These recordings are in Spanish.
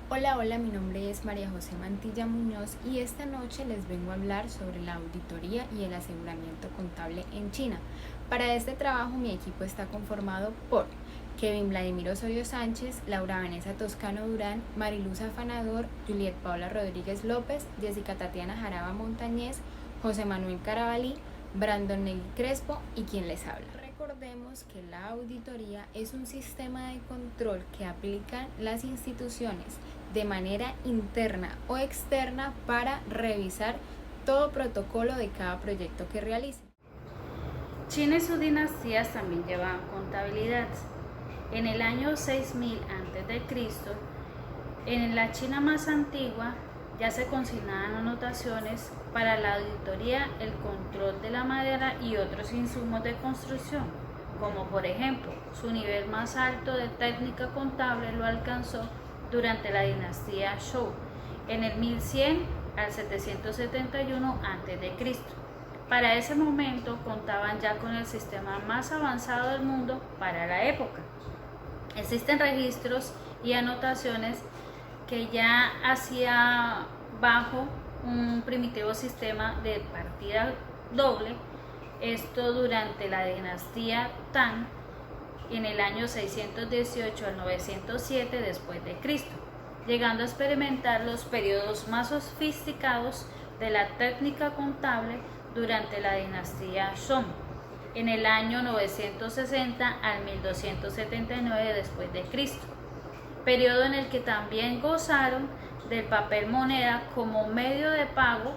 Hola, hola, mi nombre es María José Mantilla Muñoz y esta noche les vengo a hablar sobre la auditoría y el aseguramiento contable en China. Para este trabajo mi equipo está conformado por Kevin Vladimir Osorio Sánchez, Laura Vanessa Toscano Durán, Mariluz Afanador, Juliet Paula Rodríguez López, Jessica Tatiana Jaraba Montañez, José Manuel Carabalí, Brandon Negui Crespo y quien les habla. Recordemos que la auditoría es un sistema de control que aplican las instituciones de manera interna o externa para revisar todo protocolo de cada proyecto que realicen. China y sus dinastías también llevaban contabilidad. En el año 6000 a.C., en la China más antigua, ya se consignaban anotaciones para la auditoría, el control de la madera y otros insumos de construcción, como por ejemplo, su nivel más alto de técnica contable lo alcanzó durante la dinastía Zhou, en el 1100 al 771 a.C. Para ese momento contaban ya con el sistema más avanzado del mundo para la época. Existen registros y anotaciones que ya hacía bajo un primitivo sistema de partida doble, esto durante la dinastía Tang en el año 618 al 907 después de Cristo, llegando a experimentar los periodos más sofisticados de la técnica contable durante la dinastía Song, en el año 960 al 1279 después de Cristo, periodo en el que también gozaron del papel moneda como medio de pago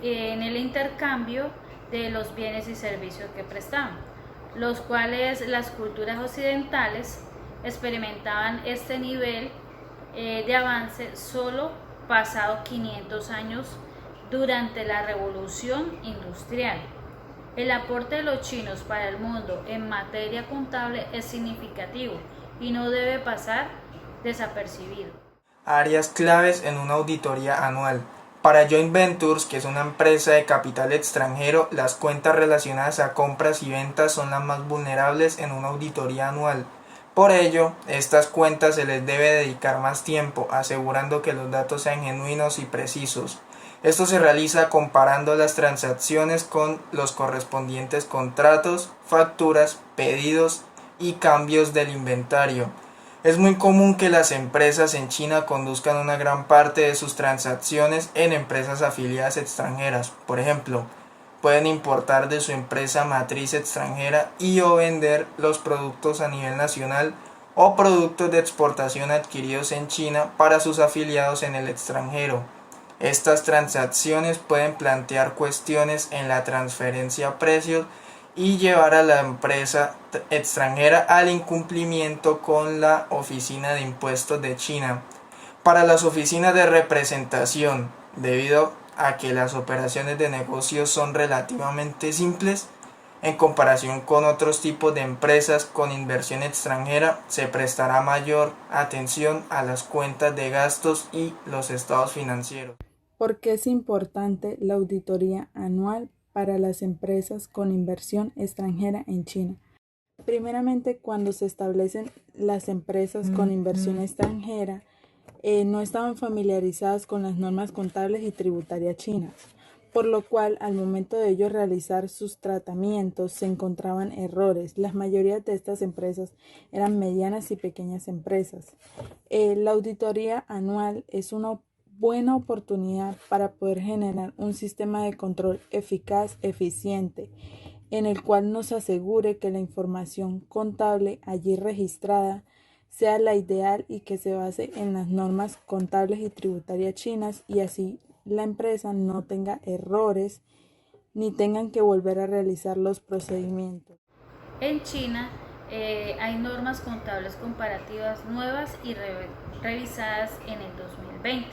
en el intercambio de los bienes y servicios que prestaban, los cuales las culturas occidentales experimentaban este nivel de avance solo pasados 500 años durante la revolución industrial. El aporte de los chinos para el mundo en materia contable es significativo y no debe pasar desapercibido. Áreas claves en una auditoría anual. Para Joint Ventures, que es una empresa de capital extranjero, las cuentas relacionadas a compras y ventas son las más vulnerables en una auditoría anual. Por ello, estas cuentas se les debe dedicar más tiempo, asegurando que los datos sean genuinos y precisos. Esto se realiza comparando las transacciones con los correspondientes contratos, facturas, pedidos y cambios del inventario. Es muy común que las empresas en China conduzcan una gran parte de sus transacciones en empresas afiliadas extranjeras. Por ejemplo, pueden importar de su empresa matriz extranjera y o vender los productos a nivel nacional o productos de exportación adquiridos en China para sus afiliados en el extranjero. Estas transacciones pueden plantear cuestiones en la transferencia a precios y llevar a la empresa extranjera al incumplimiento con la Oficina de Impuestos de China. Para las oficinas de representación, debido a que las operaciones de negocio son relativamente simples, en comparación con otros tipos de empresas con inversión extranjera, se prestará mayor atención a las cuentas de gastos y los estados financieros. ¿Por qué es importante la auditoría anual para las empresas con inversión extranjera en China? Primeramente, cuando se establecen las empresas con inversión extranjera, no estaban familiarizadas con las normas contables y tributarias chinas, por lo cual al momento de ellos realizar sus tratamientos se encontraban errores. La mayoría de estas empresas eran medianas y pequeñas empresas. La auditoría anual es una buena oportunidad para poder generar un sistema de control eficaz, eficiente, en el cual nos asegure que la información contable allí registrada sea la ideal y que se base en las normas contables y tributarias chinas, y así la empresa no tenga errores ni tengan que volver a realizar los procedimientos. En China hay normas contables comparativas nuevas y revisadas en el 2020.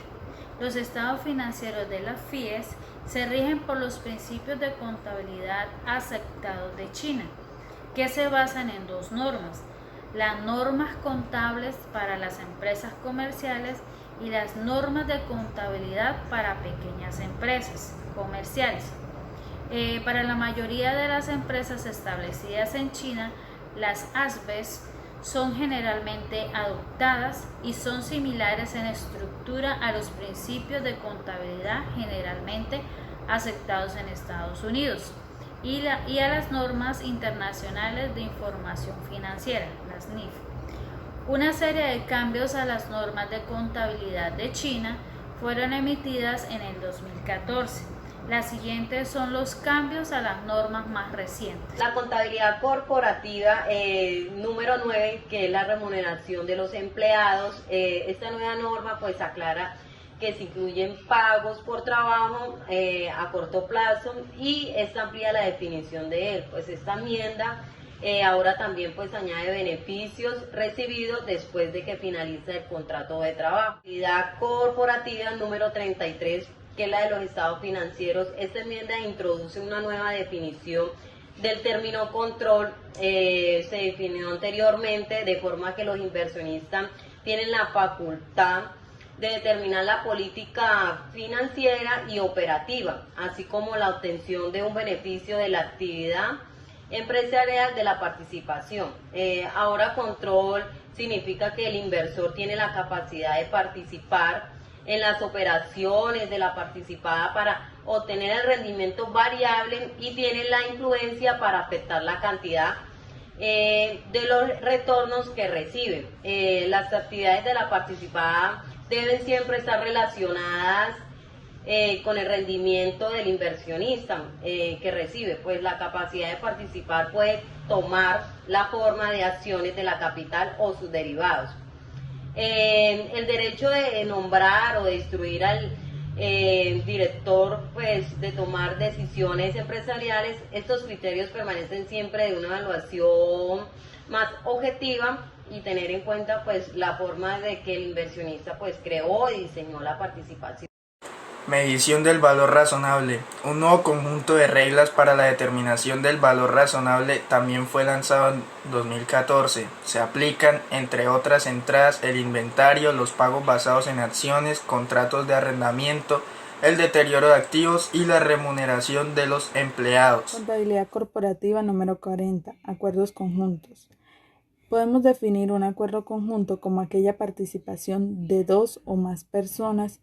Los estados financieros de las FIES se rigen por los principios de contabilidad aceptados de China, que se basan en dos normas: las normas contables para las empresas comerciales y las normas de contabilidad para pequeñas empresas comerciales. Para la mayoría de las empresas establecidas en China, las ASBES son generalmente adoptadas y son similares en estructura a los principios de contabilidad generalmente aceptados en Estados Unidos y a las normas internacionales de información financiera, las NIF. Una serie de cambios a las normas de contabilidad de China fueron emitidas en el 2014. Las siguientes son los cambios a las normas más recientes. La contabilidad corporativa número 9, que es la remuneración de los empleados. Esta nueva norma pues aclara que se incluyen pagos por trabajo a corto plazo y esta amplía la definición de él. Pues esta enmienda ahora también pues añade beneficios recibidos después de que finaliza el contrato de trabajo. La contabilidad corporativa número 33, que es la de los estados financieros. Esta enmienda introduce una nueva definición del término control. Se definió anteriormente de forma que los inversionistas tienen la facultad de determinar la política financiera y operativa, así como la obtención de un beneficio de la actividad empresarial de la participación. Ahora control significa que el inversor tiene la capacidad de participar en las operaciones de la participada para obtener el rendimiento variable y tiene la influencia para afectar la cantidad de los retornos que recibe. Las actividades de la participada deben siempre estar relacionadas con el rendimiento del inversionista que recibe. Pues la capacidad de participar puede tomar la forma de acciones de la capital o sus derivados. El derecho de nombrar o de instruir al director pues de tomar decisiones empresariales. Estos criterios permanecen siempre de una evaluación más objetiva y tener en cuenta pues la forma de que el inversionista pues creó y diseñó la participación. Medición del valor razonable. Un nuevo conjunto de reglas para la determinación del valor razonable también fue lanzado en 2014. Se aplican, entre otras entradas, el inventario, los pagos basados en acciones, contratos de arrendamiento, el deterioro de activos y la remuneración de los empleados. Contabilidad corporativa número 40. Acuerdos conjuntos. Podemos definir un acuerdo conjunto como aquella participación de dos o más personas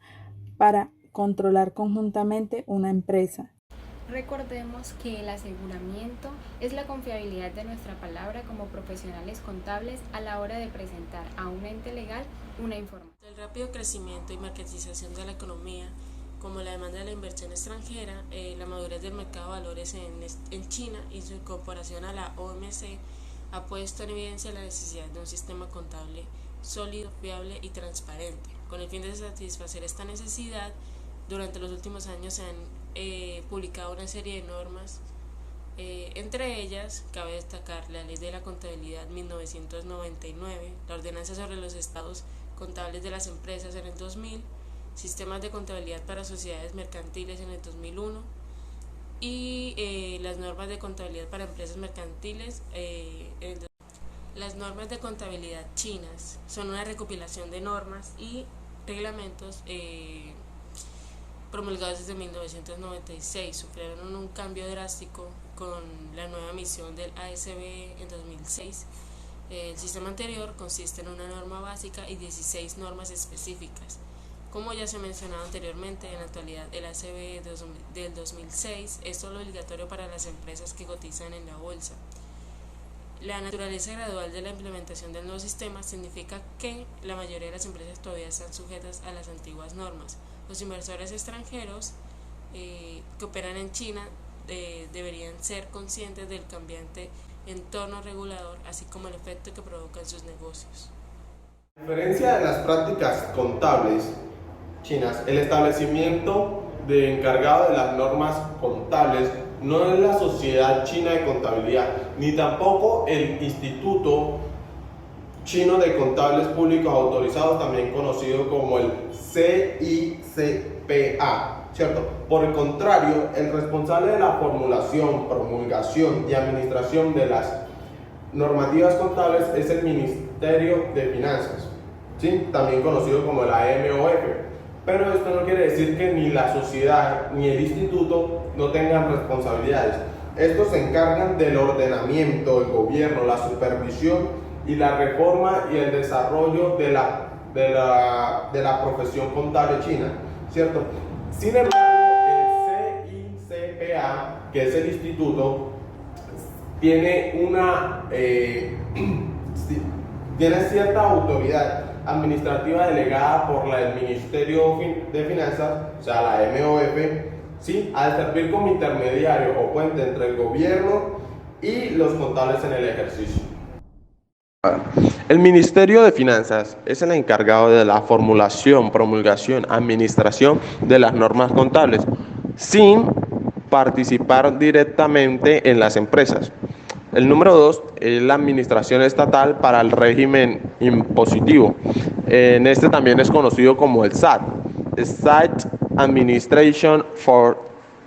para controlar conjuntamente una empresa. Recordemos que el aseguramiento es la confiabilidad de nuestra palabra como profesionales contables a la hora de presentar a un ente legal una información. El rápido crecimiento y mercantilización de la economía, como la demanda de la inversión extranjera, la madurez del mercado de valores en China y su incorporación a la OMC ha puesto en evidencia la necesidad de un sistema contable sólido, fiable y transparente. Con el fin de satisfacer esta necesidad, durante los últimos años se han publicado una serie de normas, entre ellas cabe destacar la Ley de la Contabilidad 1999, la Ordenanza sobre los estados contables de las empresas en el 2000, sistemas de contabilidad para sociedades mercantiles en el 2001 y las normas de contabilidad para empresas mercantiles Las normas de contabilidad chinas son una recopilación de normas y reglamentos promulgados desde 1996. Sufrieron un cambio drástico con la nueva emisión del ASB en 2006. El sistema anterior consiste en una norma básica y 16 normas específicas. Como ya se ha mencionado anteriormente, en la actualidad el ASB del 2006 es solo obligatorio para las empresas que cotizan en la bolsa. La naturaleza gradual de la implementación del nuevo sistema significa que la mayoría de las empresas todavía están sujetas a las antiguas normas. Los inversores extranjeros que operan en China deberían ser conscientes del cambiante entorno regulador, así como el efecto que provoca en sus negocios. A diferencia de las prácticas contables chinas, el establecimiento de encargado de las normas contables no es la Sociedad China de Contabilidad, ni tampoco el Instituto Chino de Contables Públicos Autorizados, también conocido como el CICPA, ¿cierto? Por el contrario, el responsable de la formulación, promulgación y administración de las normativas contables es el Ministerio de Finanzas, ¿sí? También conocido como la MOF. Pero esto no quiere decir que ni la sociedad ni el instituto no tengan responsabilidades. Estos se encargan del ordenamiento, el gobierno, la supervisión y la reforma y el desarrollo de la profesión contable china, ¿cierto? Sin embargo, el CICPA, que es el instituto, tiene cierta autoridad administrativa delegada por el Ministerio de Finanzas, o sea, la MOF, ¿sí? Al servir como intermediario o puente entre el gobierno y los contables en el ejercicio. El Ministerio de Finanzas es el encargado de la formulación, promulgación, administración de las normas contables, sin participar directamente en las empresas. El número 2 es la administración estatal para el régimen impositivo. En este también es conocido como el SAT, State Administration for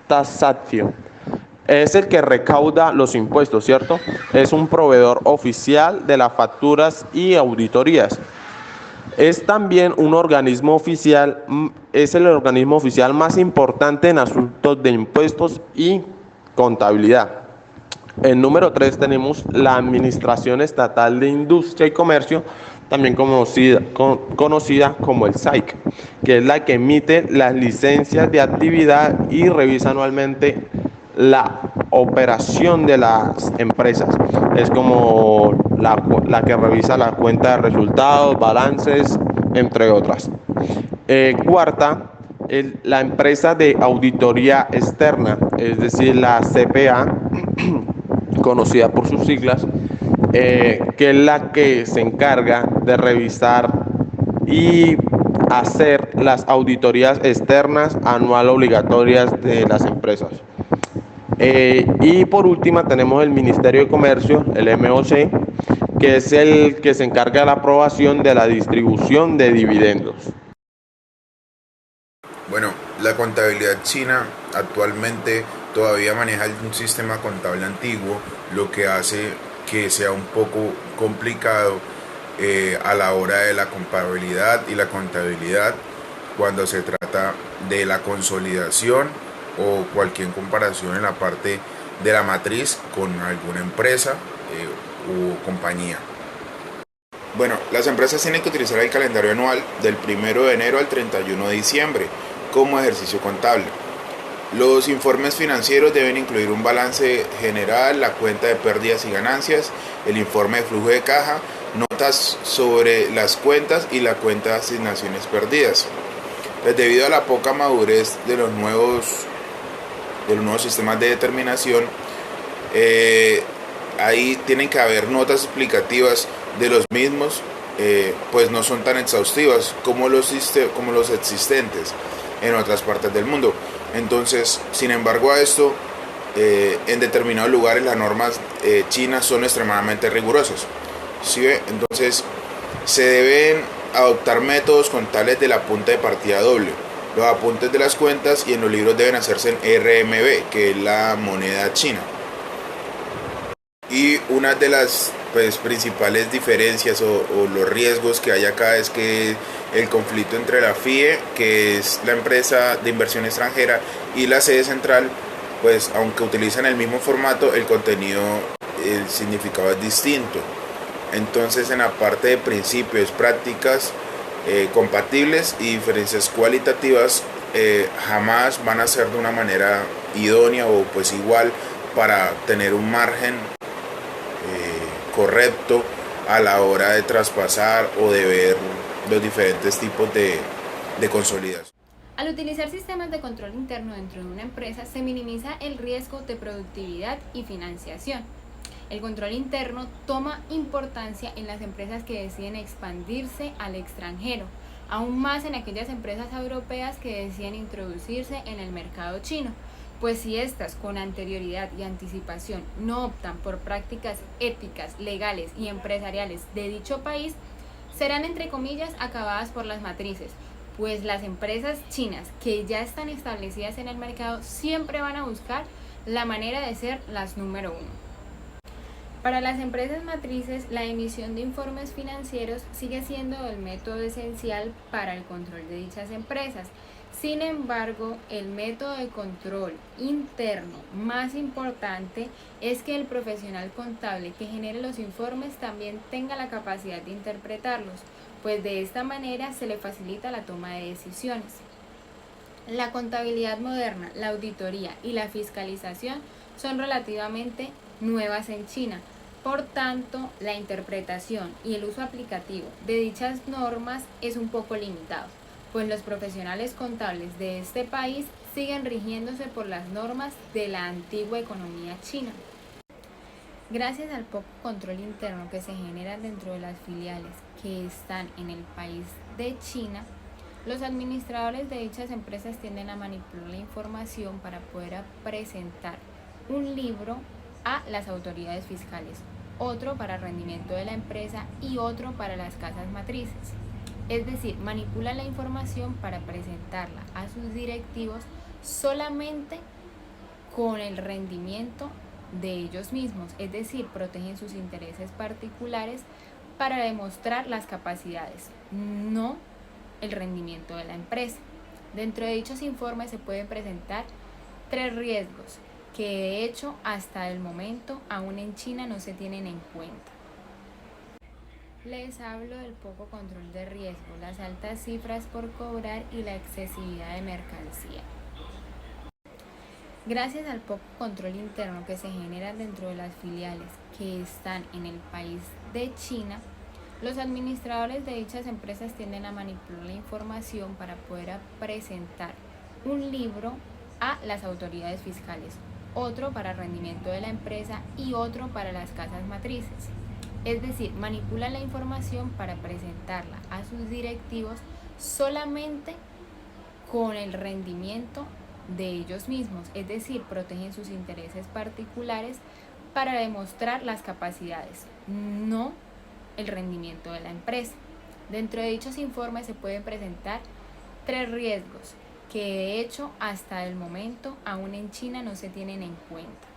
Taxation. Es el que recauda los impuestos, ¿cierto? Es un proveedor oficial de las facturas y auditorías. Es también un organismo oficial, es el organismo oficial más importante en asuntos de impuestos y contabilidad. En número 3 tenemos la Administración Estatal de Industria y Comercio, también conocida como el SAIC, que es la que emite las licencias de actividad y revisa anualmente la operación de las empresas. Es como la que revisa la cuenta de resultados, balances, entre otras. Cuarta, la empresa de auditoría externa, es decir, la CPA, conocida por sus siglas, que es la que se encarga de revisar y hacer las auditorías externas anual obligatorias de las empresas. Y por última tenemos el Ministerio de Comercio, el MOC, que es el que se encarga de la aprobación de la distribución de dividendos. Bueno, la contabilidad china actualmente todavía maneja un sistema contable antiguo, lo que hace que sea un poco complicado a la hora de la comparabilidad y la contabilidad cuando se trata de la consolidación o cualquier comparación en la parte de la matriz con alguna empresa o compañía. Bueno, las empresas tienen que utilizar el calendario anual del 1 de enero al 31 de diciembre como ejercicio contable. Los informes financieros deben incluir un balance general, la cuenta de pérdidas y ganancias, el informe de flujo de caja, notas sobre las cuentas y la cuenta de asignaciones perdidas. Pues debido a la poca madurez de los nuevos sistemas de determinación, ahí tienen que haber notas explicativas de los mismos, pues no son tan exhaustivas como los existentes en otras partes del mundo. Entonces, sin embargo a esto, en determinados lugares las normas chinas son extremadamente rigurosas, ¿sí ve? Entonces se deben adoptar métodos contables de la punta de partida doble. Los apuntes de las cuentas y en los libros deben hacerse en RMB, que es la moneda china. Y una de las principales diferencias o los riesgos que hay acá es que el conflicto entre la FIE, que es la empresa de inversión extranjera, y la sede central, pues aunque utilizan el mismo formato, el contenido, el significado es distinto. Entonces, en la parte de principios, prácticas compatibles y diferencias cualitativas, jamás van a ser de una manera idónea o pues igual para tener un margen correcto a la hora de traspasar o de ver los diferentes tipos de consolidación. Al utilizar sistemas de control interno dentro de una empresa, se minimiza el riesgo de productividad y financiación. El control interno toma importancia en las empresas que deciden expandirse al extranjero, aún más en aquellas empresas europeas que deciden introducirse en el mercado chino, pues si éstas con anterioridad y anticipación no optan por prácticas éticas, legales y empresariales de dicho país, serán entre comillas acabadas por las matrices, pues las empresas chinas que ya están establecidas en el mercado siempre van a buscar la manera de ser las número uno. Para las empresas matrices, la emisión de informes financieros sigue siendo el método esencial para el control de dichas empresas, Sin embargo, el método de control interno más importante es que el profesional contable que genere los informes también tenga la capacidad de interpretarlos, pues de esta manera se le facilita la toma de decisiones. La contabilidad moderna, la auditoría y la fiscalización son relativamente nuevas en China. Por tanto, la interpretación y el uso aplicativo de dichas normas es un poco limitado, pues los profesionales contables de este país siguen rigiéndose por las normas de la antigua economía china. Gracias al poco control interno que se genera dentro de las filiales que están en el país de China, los administradores de dichas empresas tienden a manipular la información para poder presentar un libro a las autoridades fiscales, otro para el rendimiento de la empresa y otro para las casas matrices. Es decir, manipulan la información para presentarla a sus directivos solamente con el rendimiento de ellos mismos, es decir, protegen sus intereses particulares para demostrar las capacidades, no el rendimiento de la empresa. Dentro de dichos informes se pueden presentar 3 riesgos que de hecho hasta el momento aún en China no se tienen en cuenta. Les hablo del poco control de riesgo, las altas cifras por cobrar y la excesividad de mercancía. Gracias al poco control interno que se genera dentro de las filiales que están en el país de China, los administradores de dichas empresas tienden a manipular la información para poder presentar un libro a las autoridades fiscales, otro para el rendimiento de la empresa y otro para las casas matrices. Es decir, manipulan la información para presentarla a sus directivos solamente con el rendimiento de ellos mismos, es decir, protegen sus intereses particulares para demostrar las capacidades, no el rendimiento de la empresa. Dentro de dichos informes se pueden presentar 3 riesgos que de hecho hasta el momento aún en China no se tienen en cuenta.